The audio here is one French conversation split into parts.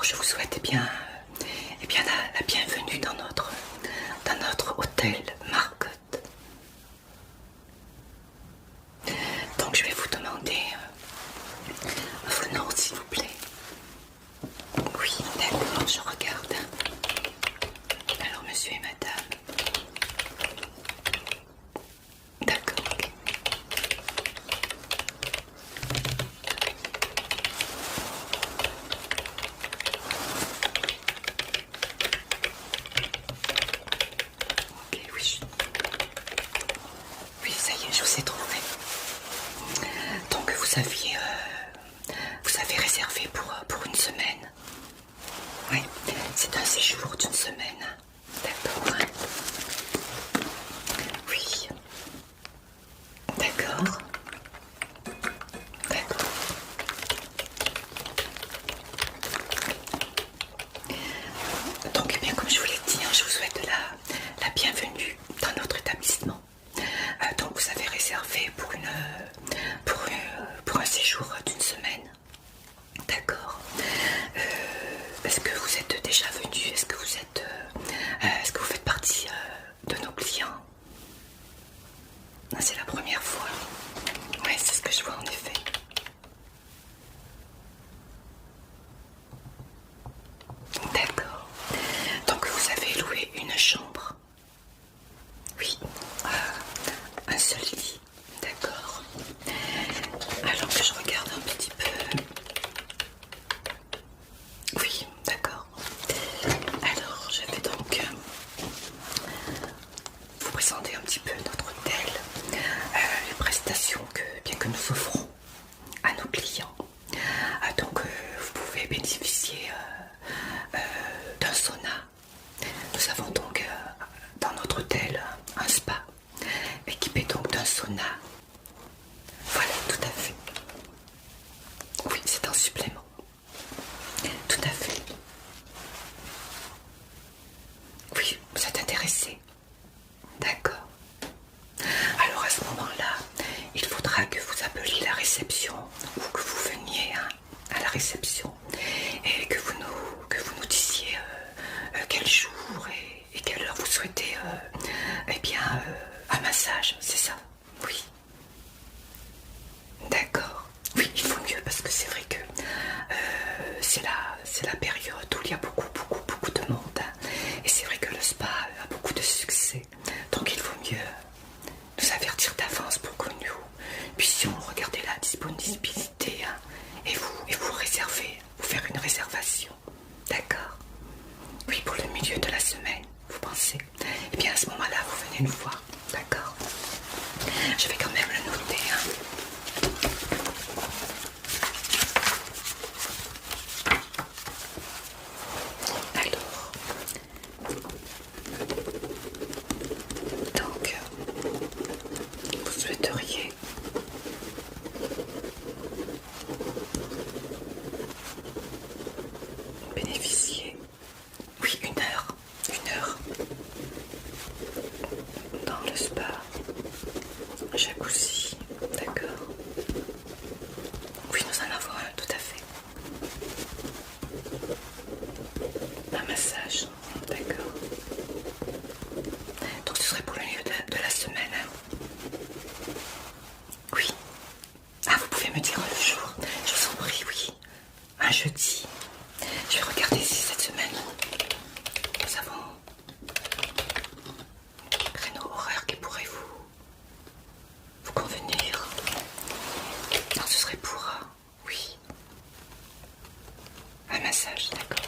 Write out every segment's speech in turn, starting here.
je vous souhaite la bienvenue dans notre hôtel Marcotte. Donc je vais vous demander vos noms s'il vous plaît. Oui, d'accord, je regarde. Alors monsieur et madame. D'accord, ok. Ok, oui. Oui, ça y est, je vous ai trouvé. Donc vous avez réservé pour une semaine. Oui, c'est un séjour d'une semaine. D'accord. Oui. D'accord. D'accord. Donc, eh bien, comme je vous l'ai dit, je vous souhaite la bienvenue dans notre établissement. Donc, vous avez réservé pour un séjour d'une semaine. D'accord. Est-ce que vous êtes déjà venu? Est-ce que vous faites partie de nos clients? C'est la première fois. Oui, c'est ce que je vois en effet. D'accord. Donc vous avez loué une chambre? Oui. Un seul lit. D'accord. Alors que je regarde un petit peu. Oui, d'accord. Alors je vais donc vous présenter un petit peu notre hôtel, les prestations que nous offrons à nos clients. Donc vous pouvez bénéficier d'un sauna. Nous avons donc dans notre hôtel un spa équipé donc d'un sauna. Voilà, tout à fait. Oui, c'est un supplément. Tout à fait. Oui, vous êtes intéressé. D'accord. Alors à ce moment-là, il faudra que vous appeliez la réception ou que vous veniez à la réception et que vous nous disiez quel jour et quelle heure vous souhaitez un massage, c'est ça? Oui. D'accord. Oui, il faut mieux parce que c'est vrai que c'est la période où il y a beaucoup de monde. Et c'est vrai que le spa a beaucoup de succès. Donc il vaut mieux nous avertir d'avance pour que nous puissions regarder la disponibilité et vous réserver, vous faire une réservation. D'accord? Oui, pour le milieu de la semaine, vous pensez? Eh bien à ce moment-là, vous venez nous voir. D'accord? Je vais quand même le noter. Alors, donc, vous souhaiteriez bénéficier, oui, une heure dans le spa, jacuzzi, d'accord. Oui, nous en avons un, tout à fait. Un massage, d'accord. Donc ce serait pour le milieu de la semaine. Oui. Ah, vous pouvez me dire le jour? Je vous en prie, oui. Un jeudi. Je vais regarder si cette semaine nous avons un créneau horaire qui pourrait vous convenir. Non, ce serait pour oui, un massage, d'accord.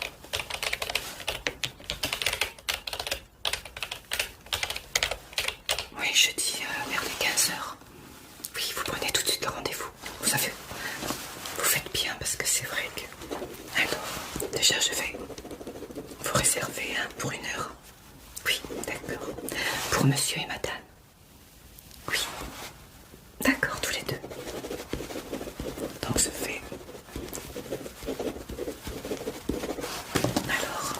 Oui, jeudi vers les 15h. Oui, vous prenez tout de suite le rendez-vous. Vous savez, vous faites bien parce que c'est vrai que... Alors, déjà je vais vous réserver pour une heure. Oui, d'accord. Pour monsieur et madame. Oui. D'accord, tous les deux. Donc ça fait... Alors...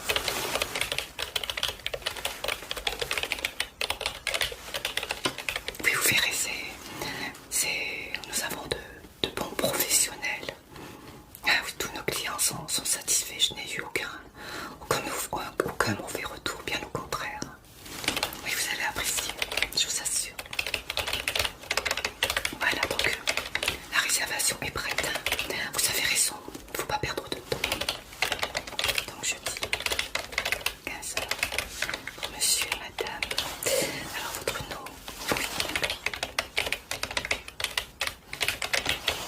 Oui, vous verrez, nous avons de bons professionnels. Ah oui, tous nos clients sont satisfaits. Je n'ai eu réservation est prête. Vous avez raison, il ne faut pas perdre de temps. Donc je dis 15 heures pour monsieur et madame. Alors votre nom? Oui,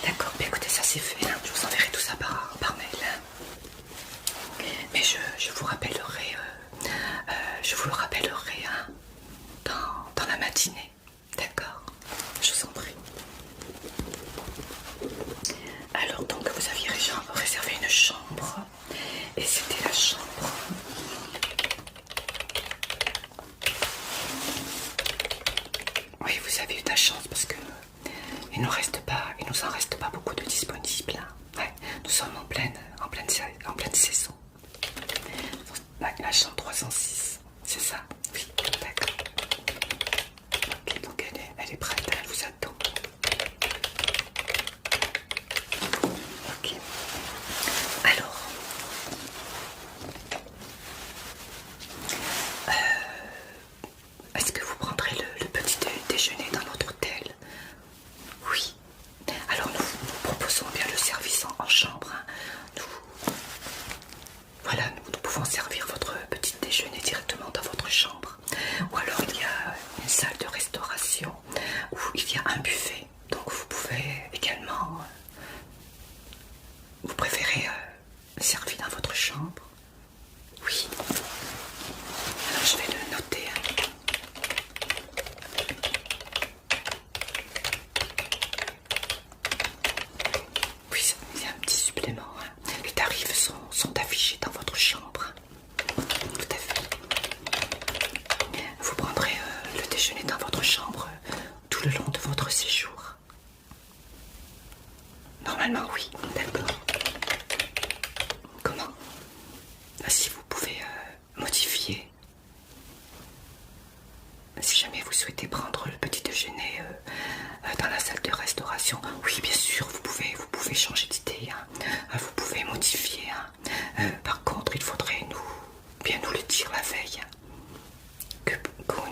d'accord, bien écoutez, ça c'est fait. Hein. Je vous enverrai tout ça par mail. Hein. Mais je vous rappellerai, le rappellerai hein, dans la matinée. D'accord, je vous en prie. Alors donc vous aviez réservé une chambre et c'était la chambre. Oui, vous avez eu de la chance parce que il nous en reste pas beaucoup de disponibles. Hein. Ouais, nous sommes en pleine saison. La chambre 306, c'est ça? Oui, d'accord. Ok, donc elle est prête, elle vous attend. Ok. Alors, est-ce que vous prendrez le petit déjeuner dans notre hôtel? Oui. Alors nous proposons bien le service en chambre. Hein. Nous pouvons servir votre petit déjeuner directement dans votre chambre. Ou alors il y a une salle de restauration où il y a un buffet. Donc vous pouvez également... vous préférez servir dans votre chambre? Oui. Alors je vais le noter. Hein. Oui, il y a un petit supplément. Hein. Les tarifs sont affichés dans votre chambre. Tout à fait. Vous prendrez le déjeuner dans votre chambre tout le long de votre séjour. Normalement, oui. D'accord. Comment? Si vous pouvez modifier. Si jamais vous souhaitez prendre le petit déjeuner dans la salle de restauration, oui, bien sûr, vous pouvez changer d'idée. Hein. Vous pouvez modifier. Hein. Par contre, il faudrait bien nous le dire la veille. Hein. Que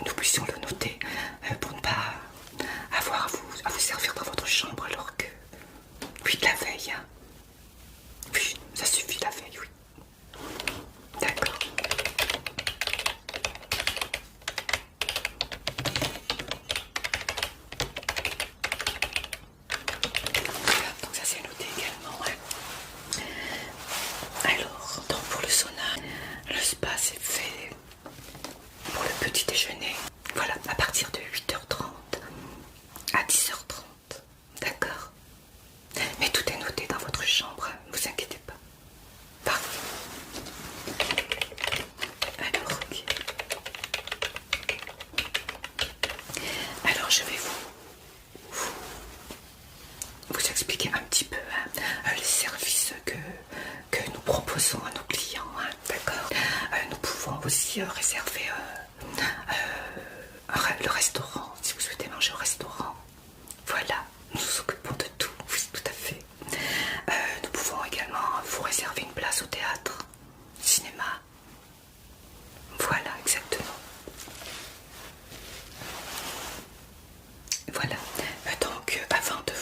nous puissions le noter pour ne pas avoir à vous servir dans votre chambre alors que... Oui, la veille. Hein. Oui, ça suffit la veille, oui. D'accord. Voilà, donc ça c'est noté également. Hein. Alors, donc pour le sauna, le spa c'est fait pour le petit déjeuner. Voilà, à partir de 8h30 à 10h30. D'accord. Mais tout est noté dans votre chambre, ne vous inquiétez pas. Parfait. Alors, ok. Alors, je vais vous expliquer un petit peu hein, les services que nous proposons à nos clients. Hein, d'accord. Nous pouvons aussi réserver le restaurant, si vous souhaitez manger au restaurant. Voilà, nous nous occupons de tout, oui, tout à fait. Nous pouvons également vous réserver une place au théâtre, cinéma. Voilà, exactement. Voilà, donc avant de...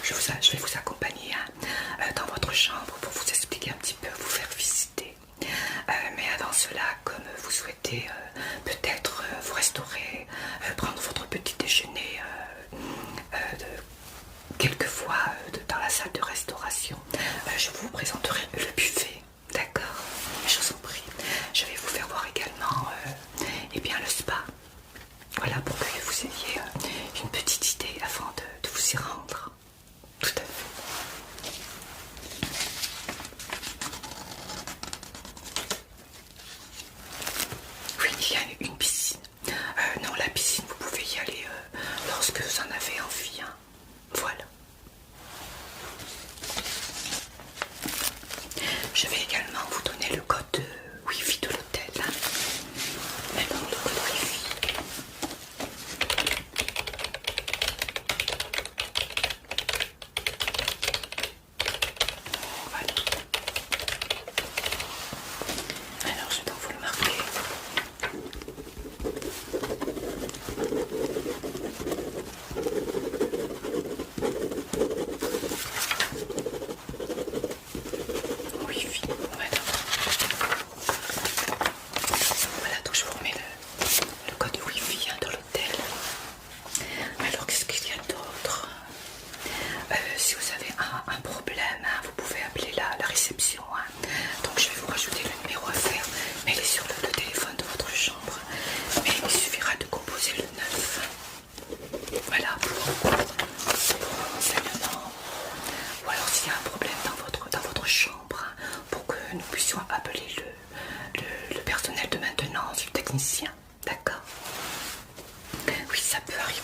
Je vais vous accompagner hein, dans votre chambre pour vous expliquer un petit peu, vous faire visiter. Mais avant cela, comme vous souhaitez peut-être vous restaurer, prendre votre petit déjeuner quelquefois dans la salle de restauration, je vous présenterai le buffet, d'accord? Je vous en prie. Je vais vous faire voir également eh bien, le spa. Voilà, pour que vous ayez une petite idée avant de vous y rendre. Tout à fait. Oui, il y a une piscine. Non, la piscine, vous pouvez y aller lorsque vous en avez envie. Hein. Voilà. si vous avez un problème, hein, vous pouvez appeler la réception. Hein. Donc je vais vous rajouter le numéro à faire, mais il est sur le téléphone de votre chambre. Mais il suffira de composer le 9. Voilà, pour un renseignement. Ou alors s'il y a un problème dans votre chambre, hein, pour que nous puissions appeler le personnel de maintenance, le technicien. D'accord? Oui, ça peut arriver.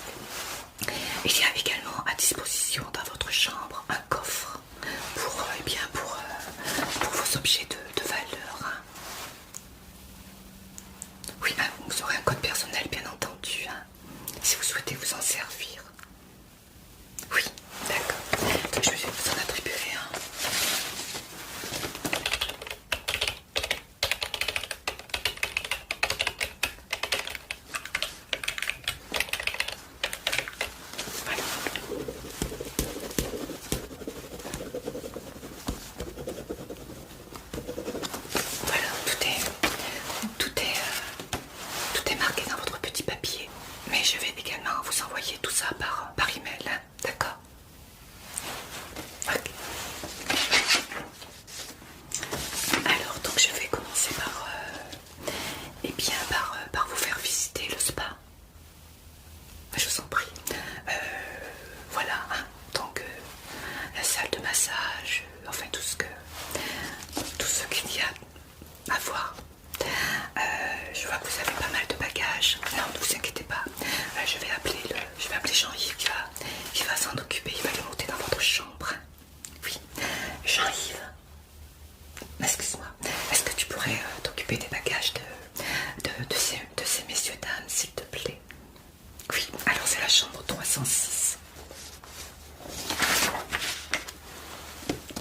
Il y a également à disposition dans votre chambre un coffre pour, pour vos objets de valeur. Hein. Oui, hein, vous aurez un code personnel bien entendu, hein, si vous souhaitez vous en servir. Oui, d'accord. Donc je vais vous en attribuer un. Voilà, tout est marqué dans votre petit papier. Mais je vais également vous envoyer tout ça par email, hein, d'accord? Ok. Alors, donc je vais commencer par vous faire visiter le spa. Je vous en prie. Voilà, hein, donc la salle de massage, enfin tout ce qu'il y a à voir. Je vois que vous avez pas mal de bagages. Non, ne vous inquiétez pas. Je vais appeler Jean-Yves qui va s'en occuper. Il va les monter dans votre chambre. Oui, Jean-Yves. Excuse-moi. Est-ce que tu pourrais t'occuper des bagages de ces messieurs dames, s'il te plaît? Oui. Alors c'est la chambre 306.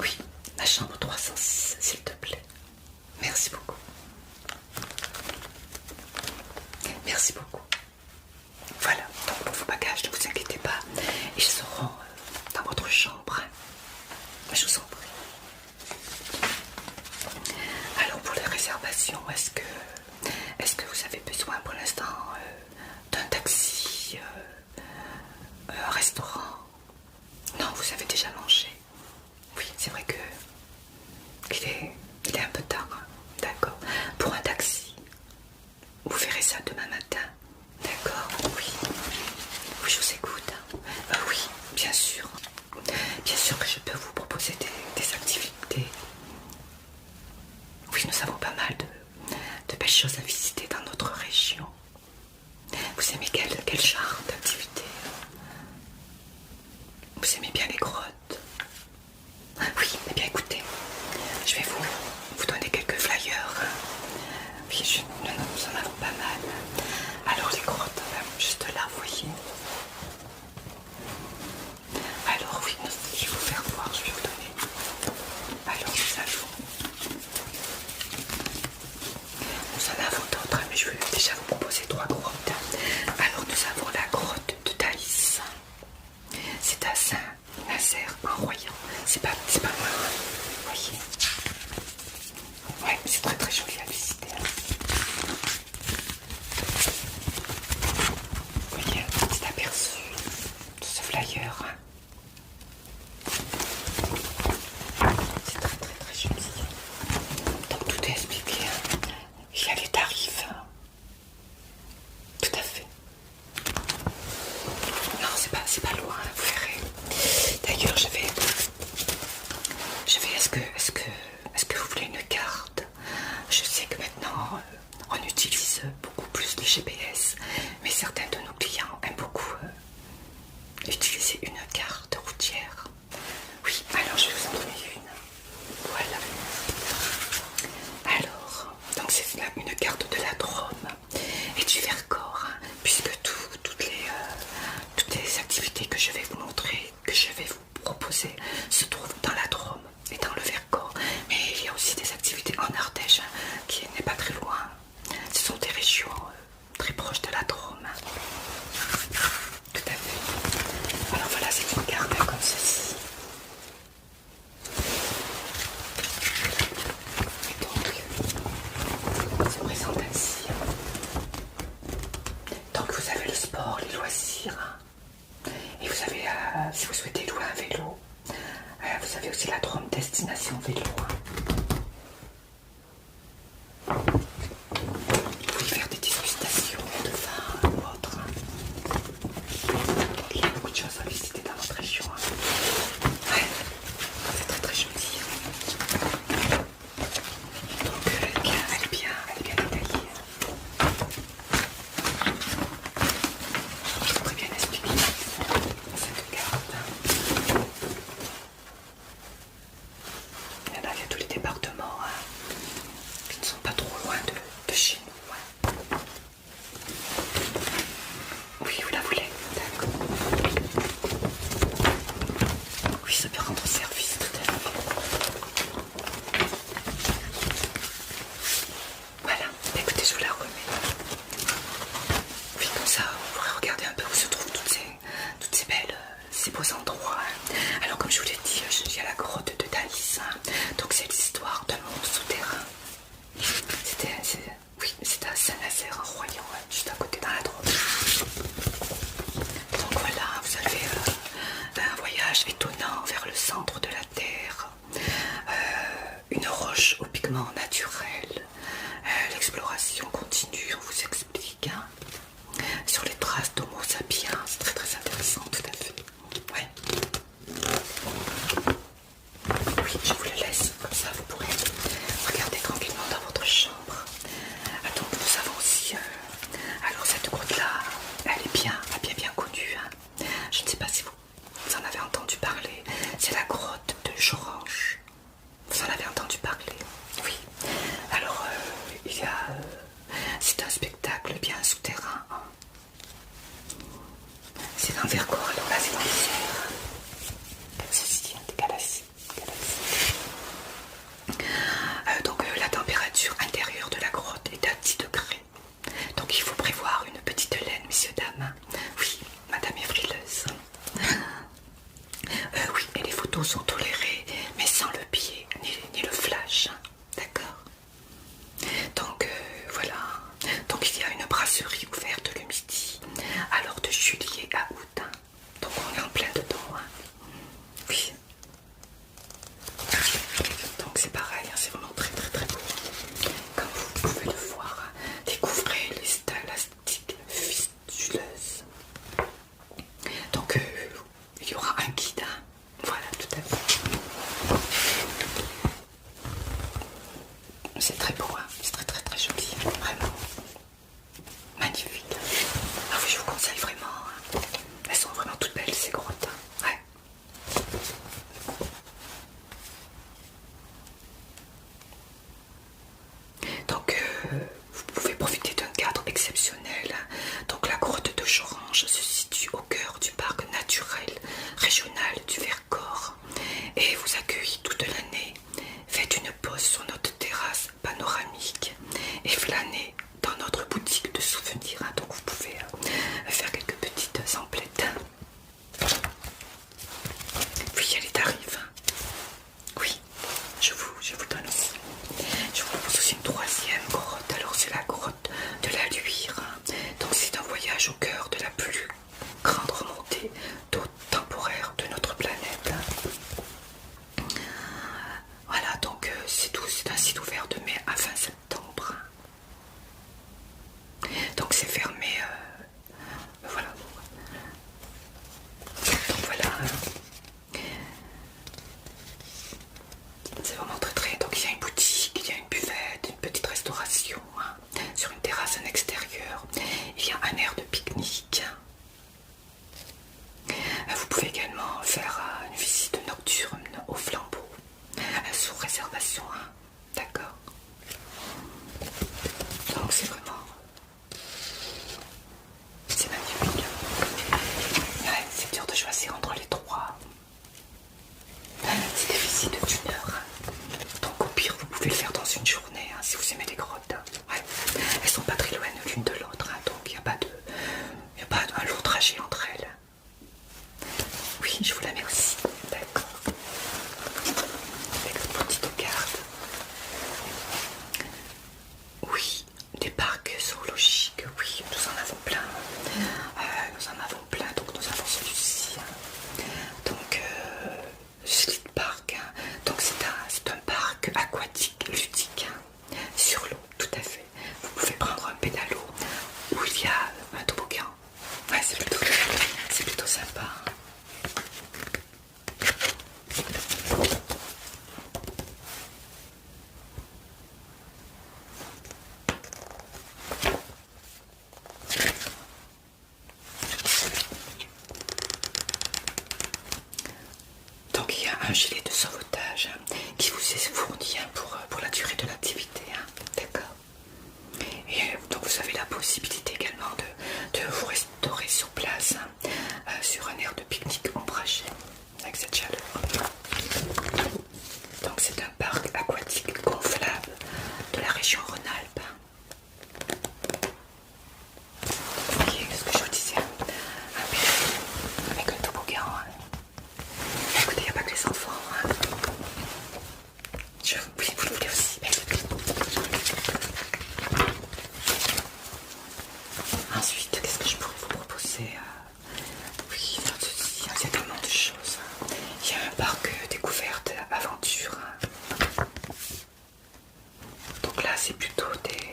Oui, la chambre 306, s'il te plaît. Merci beaucoup. Merci beaucoup. Voilà, donc pour vos bagages, ne vous inquiétez pas, ils seront dans votre chambre. Je vous en prie. Alors pour les réservations, est-ce que vous avez besoin pour l'instant d'un taxi, un restaurant? Non, vous avez déjà mangé. Oui, c'est vrai qu'il est un peu tard. Hein. D'accord. Pour un taxi, vous verrez ça demain matin. D'accord? Oui. Oui, je vous écoute. Oui, bien sûr. Bien sûr que je peux vous proposer des activités. Oui, nous avons pas mal de belles choses à visiter dans notre région. Vous aimez quel genre d'activité? Vous aimez bien les grottes? Oui, eh bien écoutez, je vais vous donner quelques flyers. Oui, nous en avons pas mal. Alors les grottes, juste là, vous voyez. Alors oui, je vais vous faire voir, je vais vous donner. Alors nous en avons d'autres, mais je vais déjà vous proposer 3 grottes. Alors nous avons la grotte de Thaïs. C'est à Saint-Nazaire en Royan. C'est pas loin, vous voyez. Ouais, c'est très très joli à visiter. Vous voyez un petit aperçu de ce flyer. C'est très très très joli. Donc tout est expliqué. Il y a les tarifs. Tout à fait. Non, c'est pas loin, vous verrez. D'ailleurs, est-ce que vous voulez une carte? Je sais que maintenant, on utilise beaucoup plus le GPS, mais certains de nos clients aiment beaucoup utiliser une carte routière. Oui, alors je vais vous en donner une. Voilà. Alors, donc c'est une carte de la Drôme et du Vercors, hein, puisque toutes les activités que je vais vous montrer, que je vais vous proposer, se trouvent dans la Drôme et dans le Vercors. Mais il y a aussi des activités en Ardèche, hein, qui n'est pas très loin. Ce sont des régions très proches de la Drôme. Tout à fait. Alors voilà, c'est une carte comme ceci. Et donc, se présente ainsi. Donc vous avez le sport, les loisirs. Et vous avez, si vous souhaitez louer un vélo, destination vélo. Vous pouvez faire des dégustations de vin ou autre. Il y a beaucoup de choses à visiter dans notre région. Ouais, c'est très très joli. Donc elle est bien détaillée. Très bien expliqué cette carte. Il y a tous les départements qui ne sont pas trop loin de chez nous. Oui, vous la voulez? D'accord. Oui, ça peut rendre service tout à fait. Voilà, écoutez, je vous la remets. Oui, comme ça, vous pourrez regarder un peu où se trouvent toutes ces belles, ces beaux endroits. Alors, comme je vous l'ai dit, il y a la grotte de Thalys. Donc, c'est l'histoire d'un monde souterrain. C'était à Saint-Nazaire en Royan, juste à côté dans la Drôme. Donc voilà, vous avez un voyage étonnant vers le centre de la Terre, une roche aux pigments naturels, l'exploration continue, on vous explique, sur les traces d'Homo sapiens, c'est très très intéressant, tout à fait. Ouais. Oui, je vous le laisse, comme ça vous pourrez regarder tranquillement dans votre chambre. Donc nous avons aussi, alors cette grotte-là, elle est bien connue. Je ne sais pas si vous en avez entendu parler. C'est la grotte de Jorange. Vous en avez entendu parler? Oui. Alors, c'est un spectacle bien souterrain. C'est dans Vercors, alors là c'est dans l'Isère. Ceci, des galaxies. Donc la température intérieure de la grotte est à 10 degrés. Donc il faut prévoir une petite laine, messieurs, dames. Oui, madame est frileuse. Oui, et les photos sont tolérées, mais sans le biais, ni le flash. D'accord. Donc voilà. Donc il y a une brasserie ouverte le midi, alors de juillet à août. Donc on est en plein dedans. Oui. Donc c'est pareil, c'est vraiment très très très beau. Comme vous pouvez le voir, découvrez les stalactites fistuleuses. Donc il y aura un guide. Voilà, tout à fait. C'est très beau, c'est très très très joli, vraiment. Magnifique. Ah oui, je vous conseille vraiment. Elles sont vraiment toutes belles ces grottes. Ouais. Donc vous pouvez profiter d'un cadre exceptionnel. Donc la grotte de Jorange se situe au cœur du parc naturel régional du Vercors et vous accueille toute l'année. Faites une pause sur notre terrasse panoramique et flânez dans notre boutique de souvenirs. Donc vous pouvez faire quelques petites emplettes. Oui, il y a les tarifs. Oui, je vous donne aussi. Je vous propose aussi une troisième grotte. Alors c'est la grotte de la Luire. Donc c'est un voyage au cœur de la plus grande remontée d'eau temporaire de notre planète. Voilà, donc c'est un site ouvert de mai à fin septembre. Donc c'est fermé. Voilà. Donc voilà. C'est vraiment très très. Donc il y a une boutique, il y a une buvette, une petite restauration sur une terrasse en extérieur. Il y a un aire de pique-nique. Vous pouvez également faire une visite nocturne au flambeau sous réservation. D'accord. Donc c'est vraiment. C'est magnifique. Ouais, c'est dur de choisir entre les trois. C'est des visites d'une heure. Donc au pire, vous pouvez le faire dans une journée si vous aimez les grottes. Ouais. Elles sont pas très loin l'une de l'autre, donc il n'y a pas un lourd trajet entre elles. Oui, je vous la remercie. D'accord. Avec une petite carte. Oui, des parcs zoologiques, oui, nous en avons plein. Donc nous avons celui-ci. Donc, Sleep Park. Donc c'est un gilet de sauvetage qui vous est fourni pour la durée de l'activité. D'accord. Et donc vous avez la possibilité également de vous restaurer sur place sur un air de pique-nique ombragé avec cette chaleur. Donc c'est un parc aquatique gonflable de la région Rhône-Alpes. Vous voyez ce que je vous disais, un périple avec un toboggan. Écoutez, il n'y a pas que les enfants. Oui, vous le voulez aussi. Ensuite, qu'est-ce que je pourrais vous proposer? Oui, faire ceci, il y a tellement de choses. Il y a un parc découverte, aventure. Donc là, c'est plutôt des...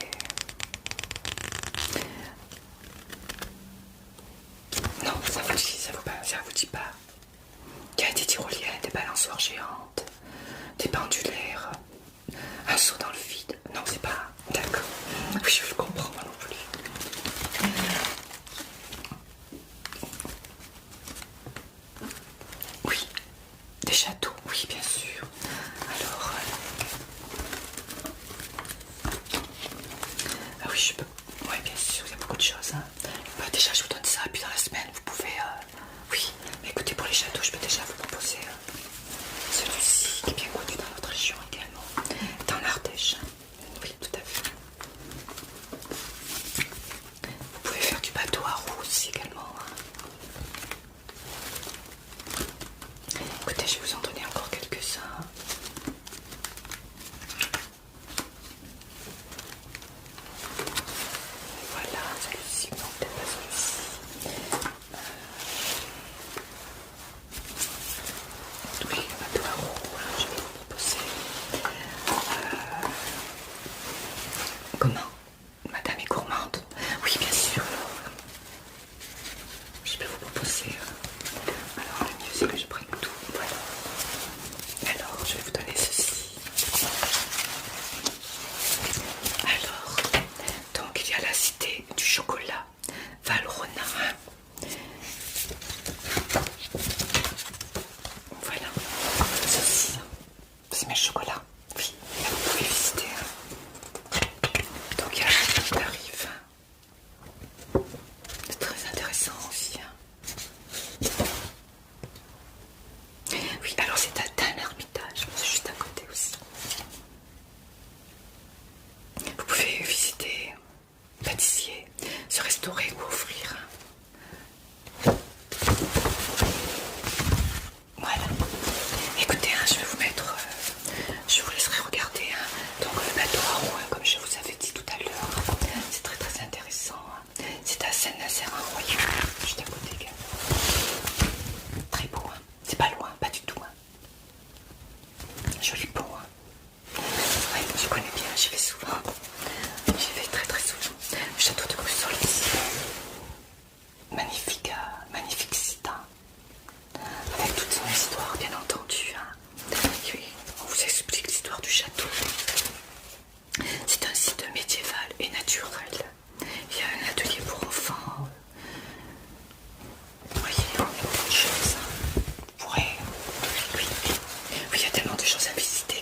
Non, ça vous dit pas. Il y a des tyroliennes, des balançoires géantes, des pendulaires, un saut dans le vide. Non, c'est pas... D'accord. Oui, je le comprends, moi non plus. Oui, des châteaux, oui, bien sûr. Alors... Ah oui, je peux... Oui, bien sûr, il y a beaucoup de choses. Déjà, je vous donne ça, puis dans la semaine, vous pouvez... Oui, mais écoutez, pour les châteaux, je peux déjà vous proposer celui-ci, qui est bien connu dans notre région également, dans l'Ardèche. Oui, tout à fait. Vous pouvez faire du bateau à roues aussi également. Écoutez, je vais vous en donner encore quelques-uns. Voilà, celui-ci, non, peut-être pas celui-ci. Oui, le bateau à roues, je vais vous proposer. Comment? Madame est gourmande? Oui, bien sûr. Je peux vous proposer. Alors, le mieux, c'est que je prenne tout. Voilà. Alors, je vais vous donner ceci. Alors, donc, il y a la cité du chocolat, Valrhona. Voilà. Ceci, c'est mes chocolats. Oui, vous pouvez visiter. Donc, il y a la qui arrive. C'est très intéressant aussi. Oui, alors c'est un ermitage, c'est juste à côté aussi. Vous pouvez visiter, pâtissier, se restaurer ou offrir. Voilà. Écoutez, je vais vous mettre, je vous laisserai regarder. Donc le bateau à roues, comme je vous avais dit tout à l'heure, c'est très très intéressant. C'est à Saint-Nazaire-en-Royaume, juste à côté également. Très beau, c'est pas loin, pas du tout. Joli pont. Oui, je connais bien, j'y vais souvent. J'y vais très très souvent. Le château de Crussol ici. Magnifique, magnifique site. Avec toute son histoire, bien entendu. Oui, on vous explique l'histoire du château. C'est un site médiéval et naturel. Il y a un atelier pour enfants. Vous voyez, il y a beaucoup de choses. Vous pourrez... Oui, il y a tellement de choses à visiter.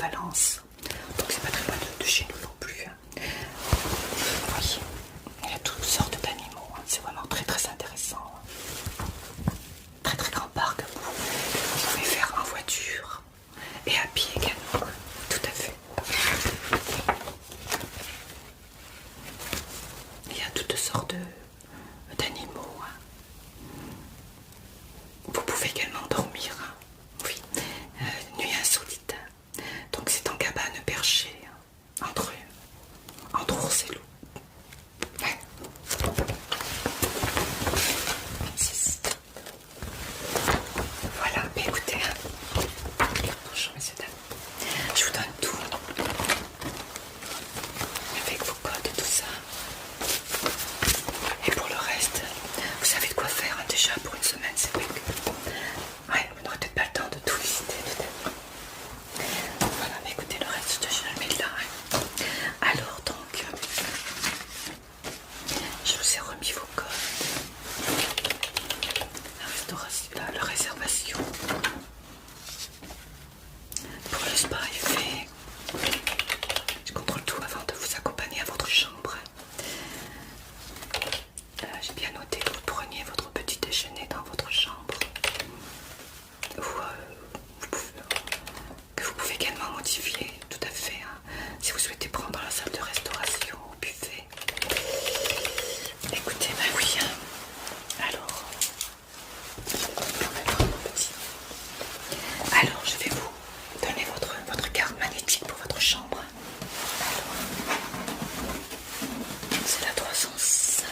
Valence. Donc c'est pas très loin de chez nous non plus. Oui, il y a toutes sortes d'animaux. C'est vraiment très très intéressant. Très très grand parc. Vous pouvez faire en voiture et à pied également. Tout à fait. Il y a toutes sortes d'animaux. Vous pouvez également dormir. Oui, nuit insolite. Donc c'est en cabane perchée entre ours et loup. Ouais. Voilà, mais écoutez, bonjour messieurs dames, je vous donne tout avec vos codes et tout ça. Et pour le reste, vous savez de quoi faire déjà pour une semaine, c'est vrai que... Ouais, vous n'aurez peut-être pas le temps de tout visiter peut-être. Voilà, mais écoutez, le reste, je le mets là. Alors donc, je vous ai remis vos codes. La réservation pour le spa est fait. Je contrôle tout avant de vous accompagner à votre chambre. J'ai bien noté que vous preniez votre petit déjeuner dans votre chambre. Que vous pouvez également modifier tout à fait. Si vous souhaitez prendre dans la salle de restauration au buffet. Écoutez, ben oui. Alors, je vais vous donner votre carte magnétique pour votre chambre. Alors, c'est la 306.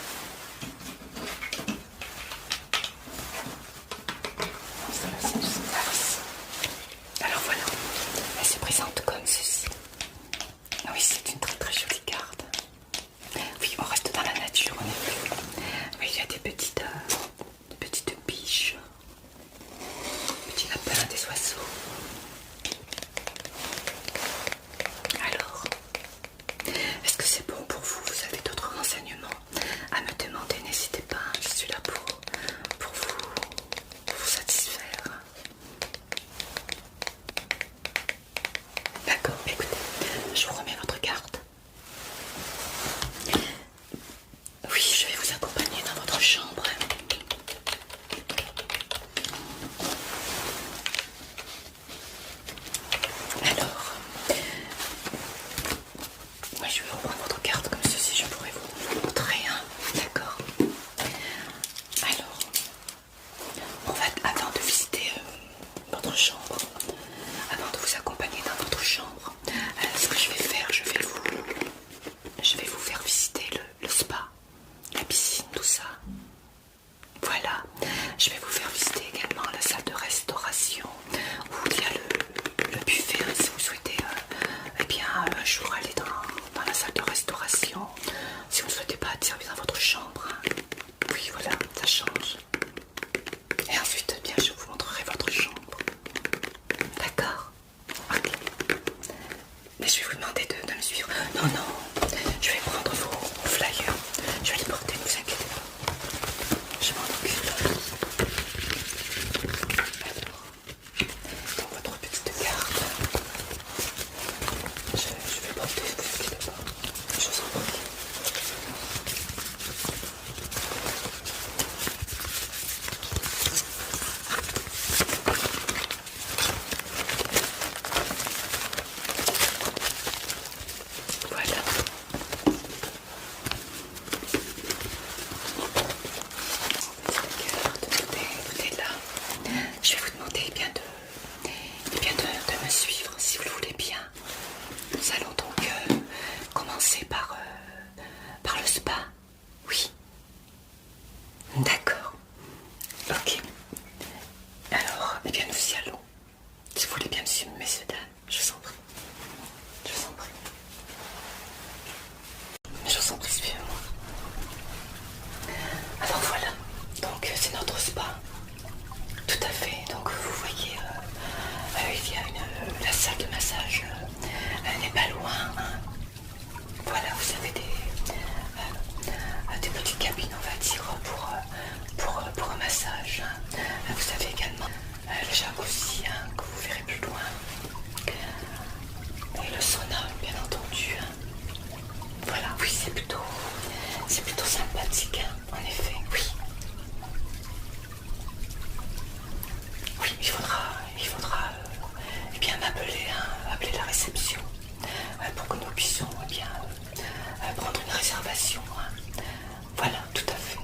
Alors voilà, elle se présente comme ceci. Oui, c'est une très très jolie carte. Oui, on reste dans la nature en effet. Oui, il y a des petites biches, petits lapins, des oiseaux. Alors, est-ce que c'est bon pour vous? Vous avez d'autres renseignements à me demander? N'hésitez pas, je suis là pour vous satisfaire. D'accord, écoutez, je vous remets votre carte. Oui, je vais vous accompagner dans votre chambre. Alors, moi je vais reprendre votre carte comme ceci, je pourrais vous montrer, hein. D'accord. Alors, avant de visiter votre chambre, avant de vous accompagner dans votre chambre, ce que je vais faire, je vais vous faire visiter le spa, la piscine, tout ça. Voilà, je vais vous faire visiter également la salle de restauration où il y a le buffet, hein, si vous souhaitez eh bien, un jour aller dans la salle de restauration, si vous ne souhaitez pas être servi dans votre chambre. Hein. Oui, voilà, ça change. Et ensuite, eh bien, je vous montrerai votre chambre. D'accord? Ok. Mais je vais vous demander de me suivre. Non, je vais prendre vos flyers. Je vais les porter, ne vous inquiétez pas. Je m'en occupe. Alors, dans votre petite carte, je vais porter, ne vous inquiétez pas. Je vous en prie. Voilà. Tout est là. Je vais vous demander de me suivre si vous le voulez bien. Nous allons donc commencer par le spa. Oui. D'accord. Ok. Alors, eh bien nous y allons. Si vous voulez bien me suivre, messieurs, dames, je vous en prie. Je vous en prie. Je vous en prie, suivez-moi. Alors voilà, donc c'est notre spa. Tout à fait, donc vous voyez, il y a la salle de massage, elle n'est pas loin. Hein. Voilà, vous avez des petites cabines, on va dire, pour un massage. Hein. Vous avez également le jacuzzi, hein, que vous verrez plus loin. pratique, hein, en effet, oui. Oui, il faudra eh bien m'appeler, hein, appeler la réception pour que nous puissions eh bien prendre une réservation. Hein. Voilà, tout à fait.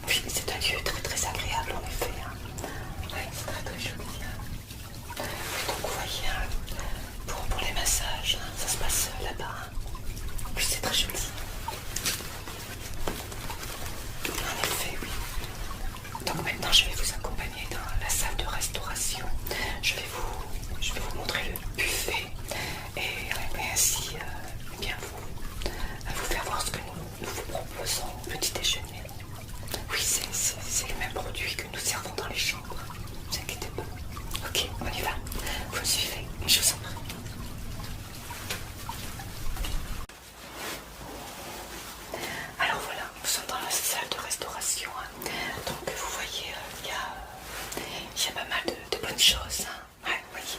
Oui, c'est un lieu très très agréable en effet. Hein. Oui, c'est très très joli. Hein. Oui, donc vous voyez, hein, pour les massages, hein, ça se passe là-bas. Hein. Oui, c'est très joli. En effet, oui. Donc maintenant, je vais vous accompagner dans la salle de restauration. Je vais vous montrer le buffet et ainsi bien vous faire voir ce que nous vous proposons au petit déjeuner. Oui, c'est les mêmes produits que nous servons dans les chambres. Ne vous inquiétez pas. Ok, on y va. Vous me suivez. Je vous en prie. Alors voilà, nous sommes dans la salle de restauration. Hein. Donc vous voyez, il y a pas mal de bonnes choses. Hein. Ouais, vous voyez.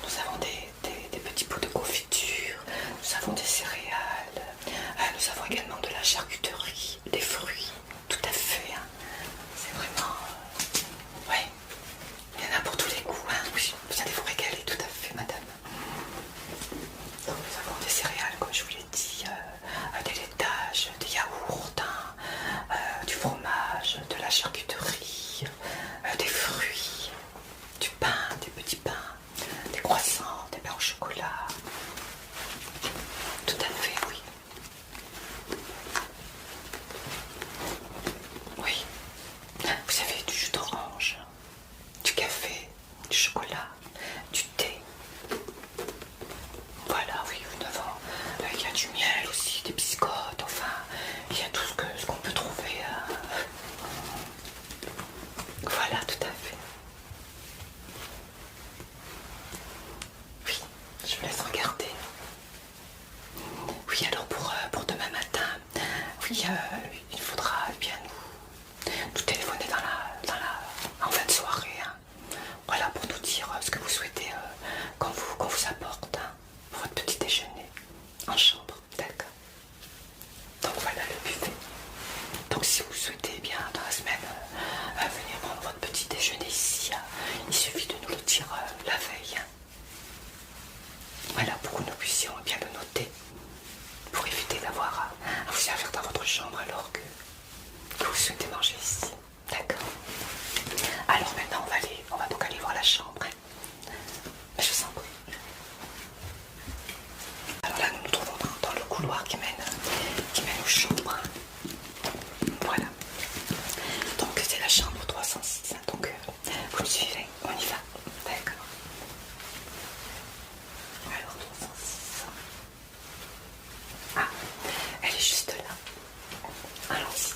Nous avons des petits pots de confiture, nous avons des céréales, nous avons également de la charcuterie, des fruits, tout à fait. Hein. C'est vraiment... ouais, il y en a pour tous les goûts. Hein. Oui, vous allez vous régaler, tout à fait, madame. Donc nous avons des céréales, comme je vous l'ai dit, des laitages, des yaourts, hein, du fromage, de la charcuterie, des fruits, du pain, des petits pains, des croissants, des pains au chocolat. Tout à fait, oui. Oui. Vous avez du jus d'orange, du café, du chocolat, du thé. Voilà, oui, nous avons. Il y a du miel aussi, des biscottes, enfin, il y a tout ce qu'on peut trouver. Voilà, tout à fait. Oui, je vous laisse regarder. Oui, alors pour demain matin, oui, il faudra bien nous téléphoner en fin de soirée. Hein. Voilà, pour nous dire ce que vous souhaitez qu'on vous apporte hein, pour votre petit déjeuner en chambre. D'accord. Donc voilà le buffet. Donc si vous souhaitez bien dans la semaine venir prendre votre petit déjeuner ici, il suffit de nous le dire la veille. Hein. Voilà, pour que nous puissions bien le noter, pour éviter d'avoir à vous servir dans votre chambre alors que vous souhaitez manger ici. D'accord. Alors maintenant on va donc aller voir la chambre. Hein. Je vous en prie. Alors là nous nous trouvons dans le couloir qui mène aux chambres. Voilà. Donc c'est la chambre 306. Donc vous me suivez, on y va. D'accord. Alors 306. Ah, elle est juste là. Allons-y.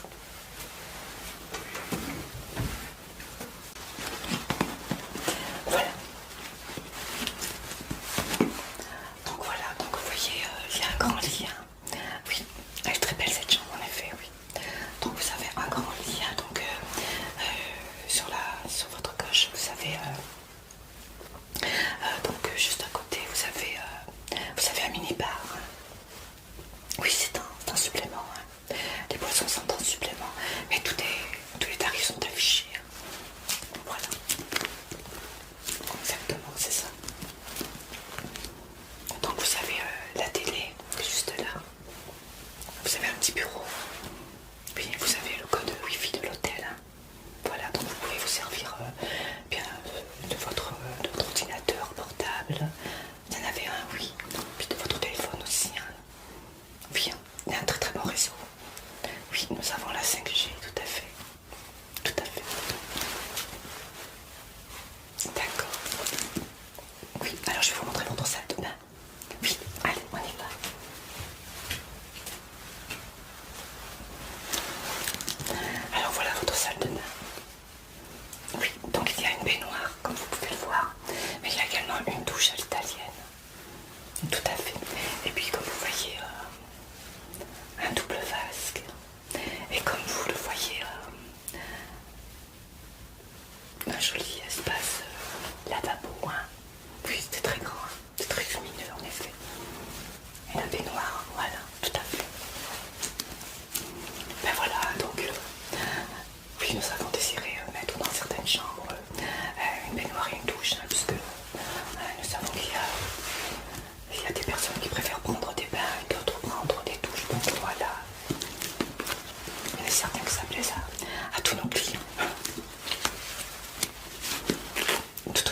Voilà. Donc vous voyez, il y a un grand lit. Hein. Oui, elle est très belle cette chambre en effet, oui. Donc vous avez un grand lit, hein, donc sur votre gauche, vous avez donc juste à côté, vous avez un mini-bar. Hein. Oui, c'est un supplément. Hein. Les boissons sont en supplément, mais tous les tarifs sont affichés. Hein. Voilà. Exactement, c'est ça. Donc vous avez la télé juste là. Vous avez un petit bureau. Puis vous avez le code Wi-Fi de l'hôtel. Hein. Voilà, donc vous pouvez vous servir bien de votre ordinateur portable,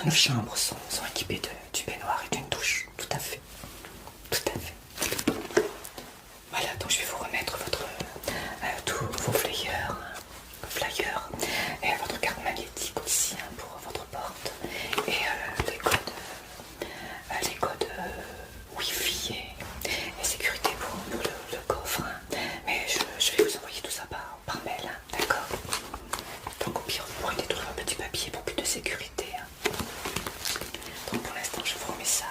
nos chambres sont équipées du baignoire et d'une douche. Tout à fait. Tout à fait. Voilà, donc je vais vous remettre tous vos flyers et votre carte magnétique aussi pour votre porte et les codes Wi-Fi et sécurité pour le coffre. Mais je vais vous envoyer tout ça par mail, d'accord? Donc au pire, vous pourrez détruire un petit papier pour plus de sécurité. Donc pour l'instant, je vous remets ça.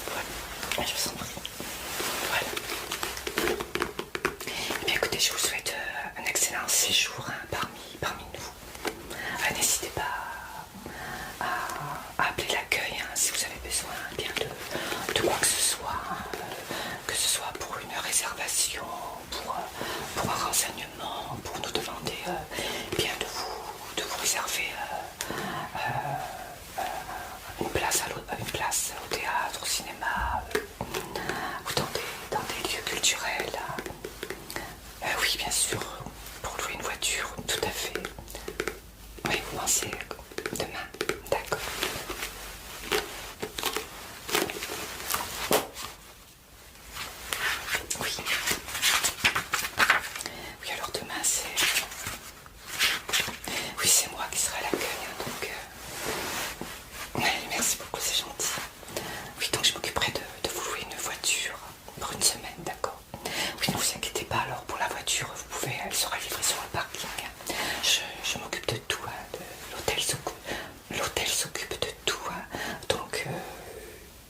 Voilà, je vous en prie. Voilà. Et bien écoutez, je vous souhaite un excellent séjour parmi nous. N'hésitez pas à appeler l'accueil si vous avez besoin bien de quoi que ce soit, que ce soit pour une réservation, pour un renseignement, pour nous demander bien de vous réserver une place au théâtre, au cinéma, ou dans des lieux culturels. Oui, bien sûr, pour louer une voiture, tout à fait. Oui, vous pensez demain, d'accord. Oui. Oui, alors demain c'est... Oui, c'est moi qui serai à l'accueil, donc... Ouais, merci beaucoup, c'est gentil. Oui, donc je m'occuperai de vous louer une voiture pour une semaine, d'accord. Oui, ne vous inquiétez pas, alors pour la voiture, elle sera livrée sur le parking. Je m'occupe de tout, l'hôtel s'occupe de tout, donc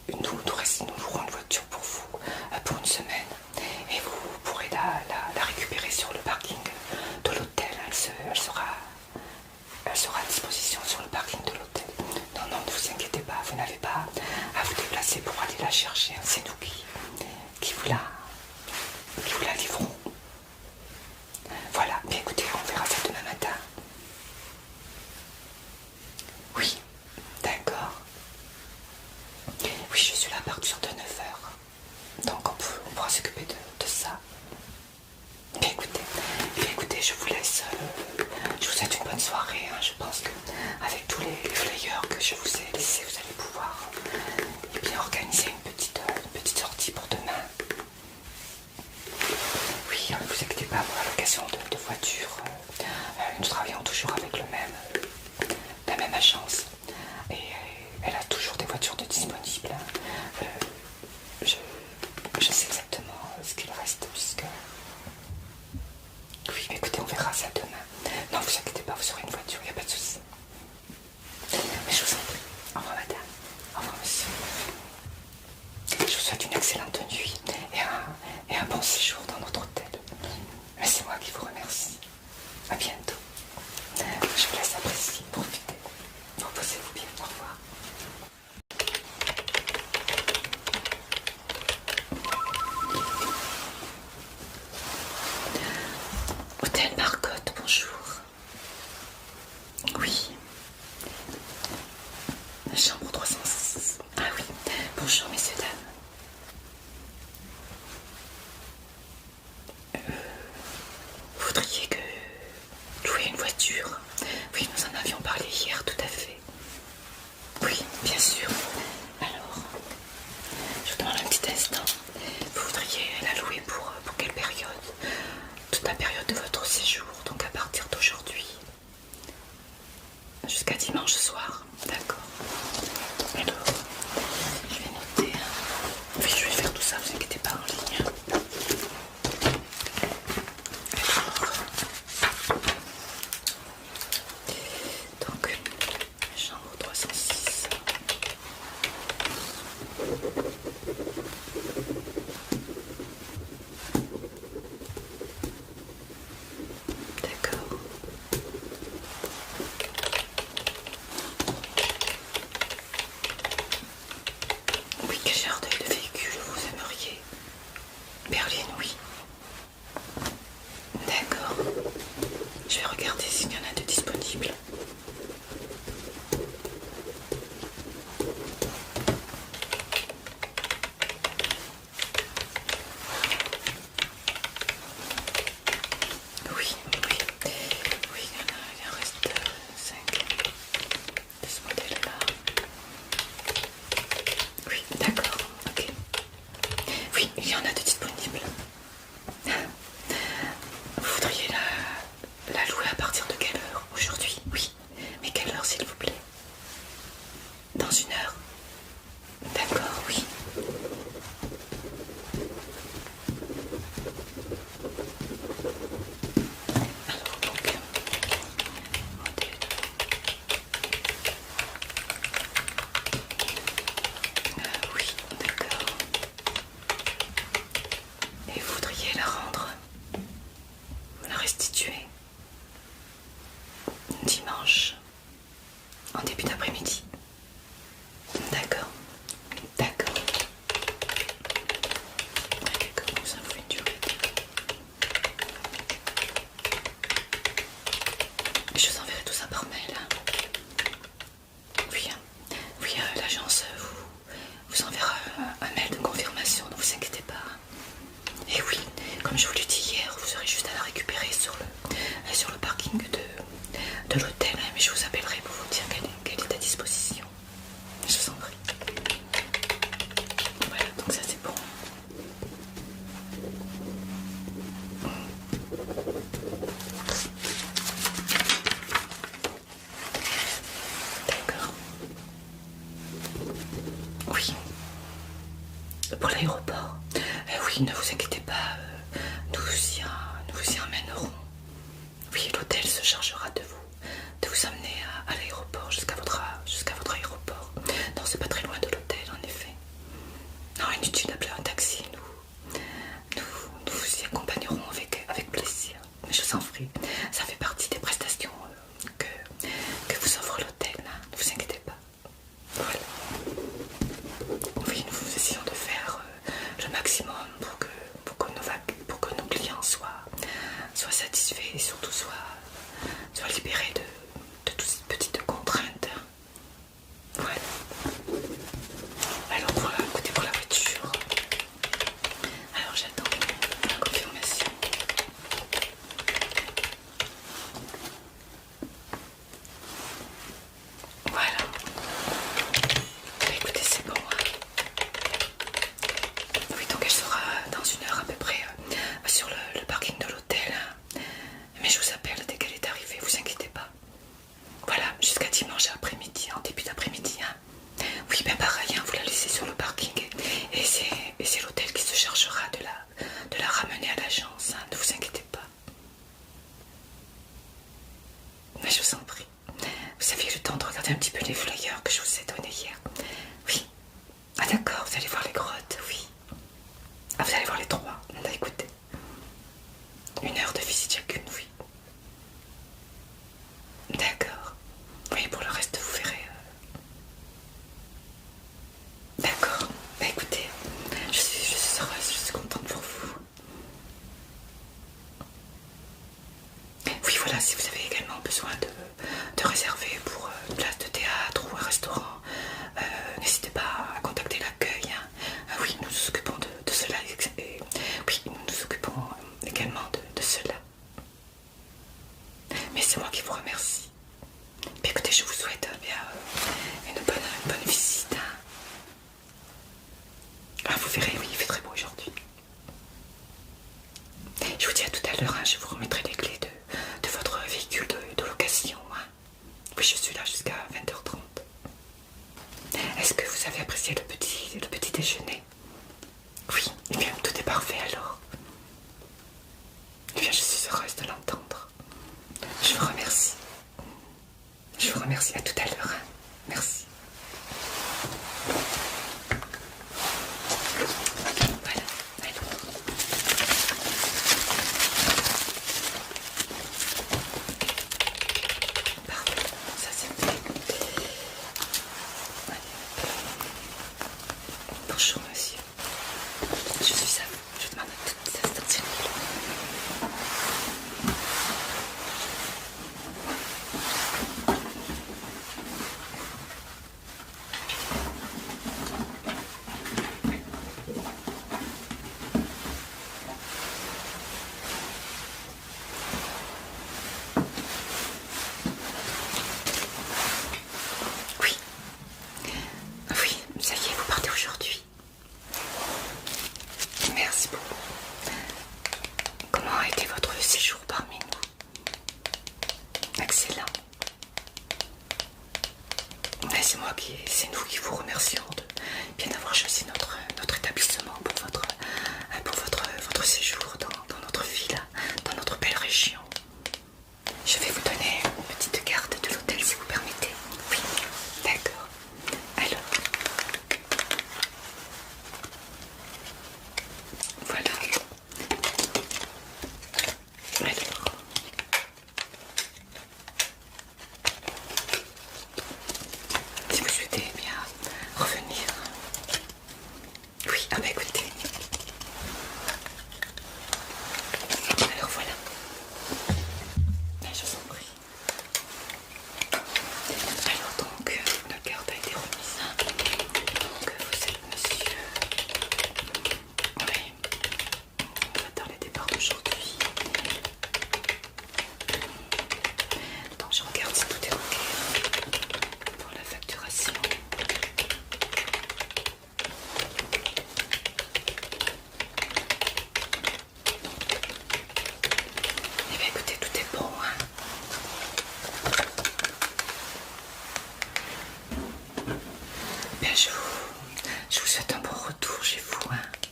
nous louerons une voiture pour vous pour une semaine et vous pourrez la récupérer sur le parking de l'hôtel. Elle sera à disposition sur le parking de l'hôtel. Non, ne vous inquiétez pas, vous n'avez pas à vous déplacer pour aller la chercher. C'est nous qui vous la livrons. Voilà, mais écoutez, on verra ça demain matin. Oui, d'accord. Oui, je suis là à partir de 9h. Donc on pourra s'occuper de ça. Bien écoutez, je vous laisse. Je vous souhaite une bonne soirée. Je pense qu'avec tous les flyers que je vous ai laissés, vous allez pouvoir bien organiser une petite sortie pour demain. Oui, ne vous inquiétez pas pour la location de voiture. Nous travaillons toujours avec la même agence. Et elle a toujours des voitures de disponibles. Je sais exactement ce qu'il reste puisque... Oui, mais écoutez, on verra ça demain. Non, vous inquiétez pas, vous aurez une voiture, il n'y a pas de souci. Mais je vous en prie. Au revoir madame. Au revoir monsieur. Je vous souhaite une excellente nuit et un bon séjour dans notre hôtel. Mais c'est moi qui vous remercie. À bientôt. Je vous laisse apprécier, profitez. Reposez-vous bien. Au revoir. Hôtel Marcotte, bonjour. Oui. Chambre 306. Ah oui. Bonjour messieurs, dames. Vous voudriez louer une voiture? Oui, nous en avions parlé hier, tout à fait. Oui, bien sûr. Alors, je vous demande un petit instant. Vous voudriez la louer pour quelle période? Toute la période de votre séjour, donc à partir d'aujourd'hui jusqu'à dimanche soir. D'accord. Alors, je vais noter. Oui, je vais faire tout ça, vous inquiétez pas, en ligne. Donc, chambre 306. D'accord. Oui, quel genre de véhicule vous aimeriez? Berline, oui. D'accord. Je vais regarder s'il y en a de disponibles. pour l'aéroport. Oui, ne vous inquiétez pas, nous vous y emmènerons. Oui, l'hôtel se chargera de vous amener à l'aéroport, jusqu'à votre aéroport. Non, c'est pas très loin de l'hôtel, en effet. Non, inutile d'appeler un taxi, nous vous y accompagnerons avec plaisir. Mais je vous en prie, ça fait partie des prestations que vous offre l'hôtel, hein. Ne vous inquiétez pas. Voilà. Oui, nous essayons de faire le maximum pour que nos clients soient satisfaits et surtout soient libérés de toutes ces petites contraintes. Voilà. Alors voilà, écoutez, pour la voiture. Alors j'attends la confirmation. Voilà. Bah, écoutez, c'est bon. Oui, donc elle sera dans 1 heure à peu près sur le parking de l'hôtel. Mais je vous appelle dès qu'elle est arrivée, vous inquiétez pas. Voilà, jusqu'à dimanche après-midi, en début d'après-midi. Hein. Oui, ben pareil, hein, vous la laissez sur le parking et c'est l'hôtel qui se chargera de la ramener à l'agence. Hein. Ne vous inquiétez pas. Mais je vous en prie. Vous aviez le temps de regarder un petit peu les flyers que je vous ai donnés hier. Oui. Ah d'accord, vous allez voir les grottes, oui. Ah, vous allez voir les 3. Bah, écoutez. 1 heure de visite chacune, oui. D'accord. Oui, pour le reste, vous verrez. D'accord. Bah écoutez, je suis heureuse, je suis contente pour vous. Oui, voilà, si vous avez également besoin de réserver pour une place de théâtre ou un restaurant, n'hésitez pas à contacter l'accueil. Hein. Oui, nous nous occupons de cela. Et, oui, nous nous occupons également de cela. Mais c'est moi qui vous remercie. Mais écoutez, je vous souhaite une bonne visite. Hein. Ah, vous verrez, oui, il fait très beau aujourd'hui. Je vous dis à tout à l'heure, hein, je vous remettrai les clés de votre véhicule de location. Hein. Oui, je suis là jusqu'à 20h30. Est-ce que vous avez apprécié le petit déjeuner? Oui, eh bien, tout est parfait alors. Eh bien, je suis heureuse de l'entendre. Je vous remercie. Je vous remercie, à tout à l'heure. Hein. Merci. Voilà, alors. Parfait, ça c'est fait. Voilà. Bonjour monsieur. Je suis à vous. Je demande à toute cette sortir. Oui. Oui, ça y est, vous partez aujourd'hui. Merci beaucoup. Comment a été votre séjour parmi nous? Excellent. C'est nous qui vous remercions de bien avoir choisi notre établissement pour votre séjour dans notre ville, dans notre belle région. Je vais vous donner une petite carte de l'hôtel si vous permettez. Oui, d'accord. Alors, voilà. Alors, si vous souhaitez bien revenir. Oui, ah bah écoutez. Alors voilà. Je vous en prie. Alors donc, la carte a été remise. Donc vous êtes monsieur. Oui. On va dans les départs d'aujourd'hui. Donc je regarde si tout est ok pour la facturation. Eh bien écoutez, tout est bon. Hein. Bien, Je vous souhaite un bon retour chez vous. Hein.